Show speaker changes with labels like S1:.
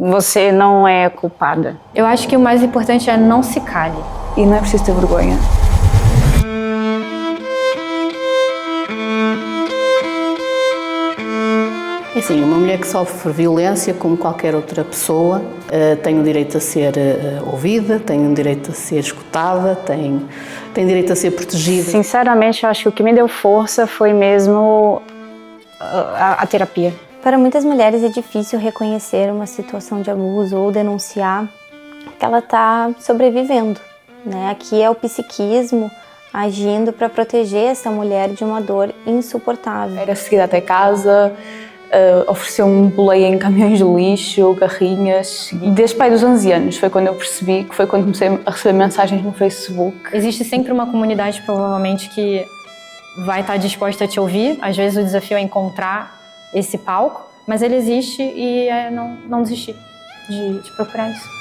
S1: você não é culpada.
S2: Eu acho que o mais importante é não se cale.
S3: E não é preciso ter vergonha.
S4: Assim, uma mulher que sofre violência, como qualquer outra pessoa, tem o direito a ser ouvida, tem o direito a ser escutada, tem direito a ser protegida.
S1: Sinceramente, eu acho que o que me deu força foi mesmo a terapia.
S5: Para muitas mulheres é difícil reconhecer uma situação de abuso ou denunciar que ela está sobrevivendo, né? Aqui é o psiquismo agindo para proteger essa mulher de uma dor insuportável.
S3: Era seguida até casa, ofereceu-me boleia em caminhões de lixo, garrinhas. E desde pai dos 11 anos foi quando eu percebi, que foi quando comecei a receber mensagens no Facebook.
S2: Existe sempre uma comunidade, provavelmente, que vai estar disposta a te ouvir. Às vezes o desafio é encontrar esse palco, mas ele existe e é não desistir de procurar isso.